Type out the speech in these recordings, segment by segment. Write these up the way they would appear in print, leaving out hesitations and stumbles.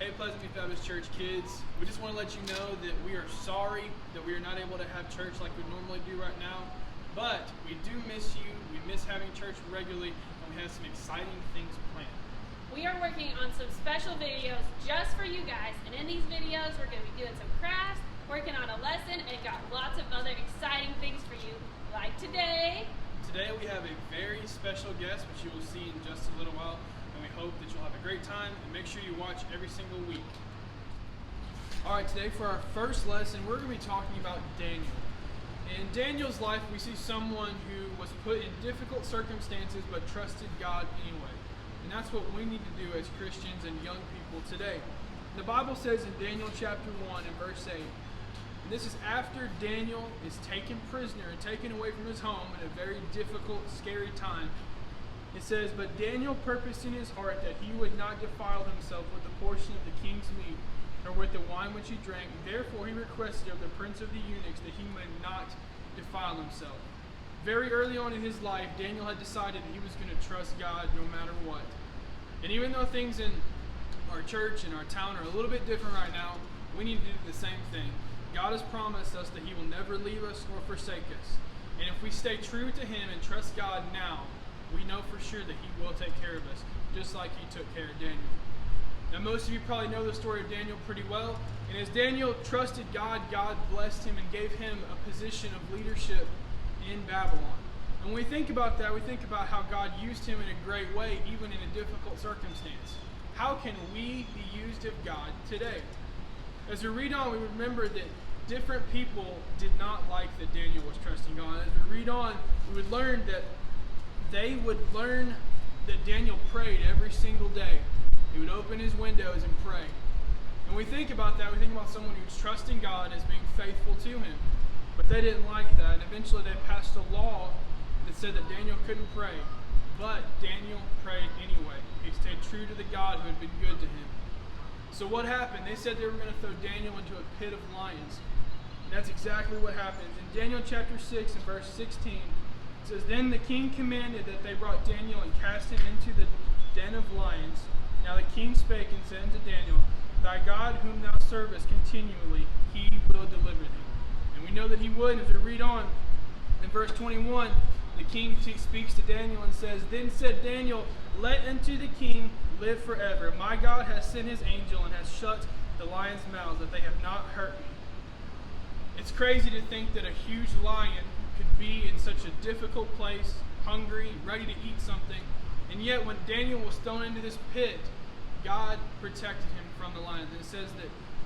Hey, Pleasant View Baptist Church kids, we just want to let you know that we are sorry that we are not able to have church like we normally do right now, but we do miss you, we miss having church regularly, and we have some exciting things planned. We are working on some special videos just for you guys, and in these videos we're going to be doing some crafts, working on a lesson, and got lots of other exciting things for you, like today. Today we have a very special guest, which you will see in just a little while. And we hope that you'll have a great time, and make sure you watch every single week. Alright, today for our first lesson, we're going to be talking about Daniel. In Daniel's life, we see someone who was put in difficult circumstances, but trusted God anyway. And that's what we need to do as Christians and young people today. The Bible says in Daniel chapter 1 and verse 8, and this is after Daniel is taken prisoner and taken away from his home in a very difficult, scary time. It says, "But Daniel purposed in his heart that he would not defile himself with the portion of the king's meat, nor with the wine which he drank. Therefore he requested of the prince of the eunuchs that he might not defile himself." Very early on in his life, Daniel had decided that he was going to trust God no matter what. And even though things in our church and our town are a little bit different right now, we need to do the same thing. God has promised us that he will never leave us nor forsake us. And if we stay true to him and trust God now, we know for sure that he will take care of us, just like he took care of Daniel. Now, most of you probably know the story of Daniel pretty well. And as Daniel trusted God, God blessed him and gave him a position of leadership in Babylon. And when we think about that, we think about how God used him in a great way, even in a difficult circumstance. How can we be used of God today? As we read on, we remember that different people did not like that Daniel was trusting God. As we read on, we would learn that they would learn that Daniel prayed every single day. He would open his windows and pray. And we think about that, we think about someone who's trusting God as being faithful to him. But they didn't like that, and eventually they passed a law that said that Daniel couldn't pray. But Daniel prayed anyway. He stayed true to the God who had been good to him. So what happened? They said they were going to throw Daniel into a pit of lions. And that's exactly what happens. In Daniel chapter 6 and verse 16, it says, "Then the king commanded that they brought Daniel and cast him into the den of lions. Now the king spake and said unto Daniel, Thy God whom thou servest continually, he will deliver thee." And we know that he would. As we read on in verse 21, the king speaks to Daniel and says, "Then said Daniel, Let unto the king live forever. My God has sent his angel and has shut the lions' mouths, that they have not hurt me." It's crazy to think that a huge lion could be in such a difficult place, hungry, ready to eat something, and yet when Daniel was thrown into this pit, God protected him from the lions. And it says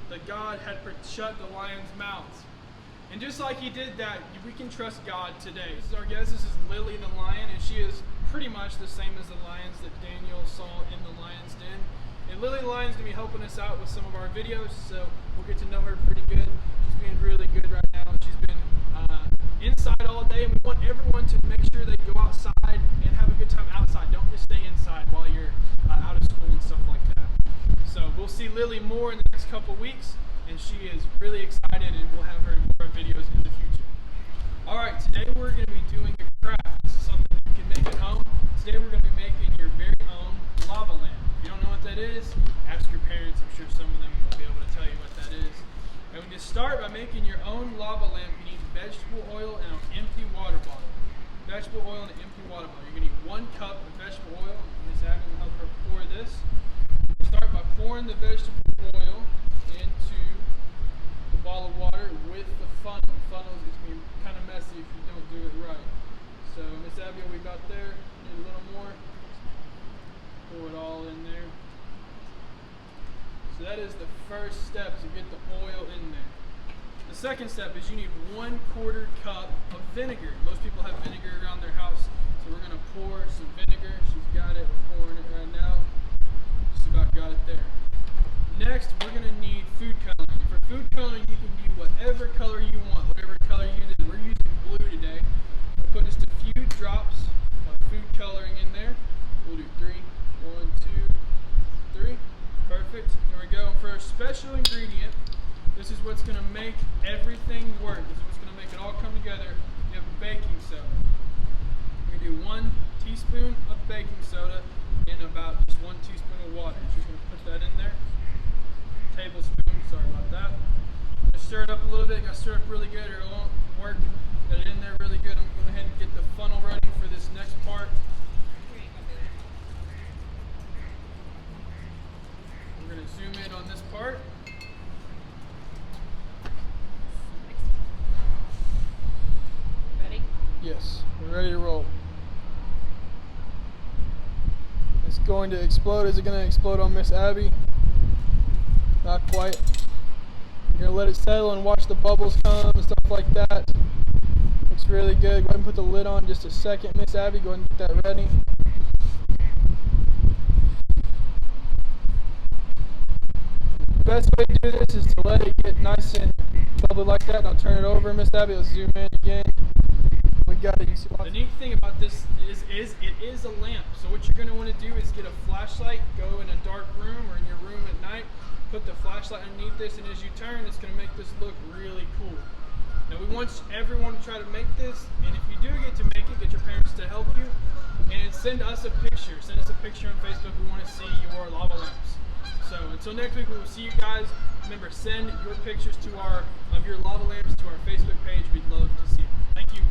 that God had shut the lions' mouths. And just like he did that, we can trust God today. This is our guest. This is Lily the lion, and she is pretty much the same as the lions that Daniel saw in the lion's den. And Lily the lion's going to be helping us out with some of our videos, so we'll get to know her pretty good. She's being really good right now. She's been inside all day, and we want everyone to make sure they go outside and have a good time outside. Don't just stay inside while you're out of school and stuff like that. So we'll see Lily more in the next couple weeks, and she is really excited, and we'll have her in more videos in the future. Alright, today we're going to be doing a craft. This is something you can make at home. Today we're going to be making your very own lava lamp. If you don't know what that is, ask your parents. I'm sure some of them will be able to tell you what that is. And when you start by making your own lava lamp, you need vegetable oil and an empty water bottle. Vegetable oil and an empty water bottle. You're going to need 1 cup of vegetable oil. Miss Abby will help her pour this. Start by pouring the vegetable oil into the bottle of water with the funnel. Funnels is going to be kind of messy if you don't do it right. So Miss Abby, we got there. Need a little more. Pour it all in there. So that is the first step, to get the oil in there. The second step is you need 1/4 cup of vinegar. Most people have vinegar around their house, so we're going to pour some vinegar. She's got it. We're pouring it right now. Just about got it there. Next, we're going to need food coloring. For food coloring, you can do whatever color you want, whatever color you use. We're using blue today. We'll put just a few drops of food coloring in there. We'll do 3. 1, 2, 3. Perfect. Here we go. For our special ingredient, this is what's going to make everything work. This is what's going to make it all come together. You have baking soda. We're going to do 1 teaspoon of baking soda in about just 1 teaspoon of water. Just going to put that in there. got stirred up really good, or it won't work. Got it in there really good. I'm going to go ahead and get the funnel ready for this next part. We're going to zoom in on this part. Ready? Yes, we're ready to roll. It's going to explode. Is it going to explode on Miss Abby? Not quite. You're going to let it settle and watch the bubbles come and stuff like that. Looks really good. Go ahead and put the lid on just a second, Miss Abby. Go ahead and get that ready. The best way to do this is to let it get nice and bubbly like that. And I'll turn it over, Miss Abby. Let's zoom in again. We got it. You see the neat thing about this is it is a lamp. So what you're going to want to do is get a flashlight, go in a dark room or in your room at night, put the flashlight underneath this, and as you turn, it's going to make this look really cool. Now we want everyone to try to make this, and if you do get to make it, get your parents to help you, and send us a picture. Send us a picture on Facebook. We want to see your lava lamps. So until next week, we will see you guys. Remember, send your pictures of your lava lamps to our Facebook page. We'd love to see it. Thank you.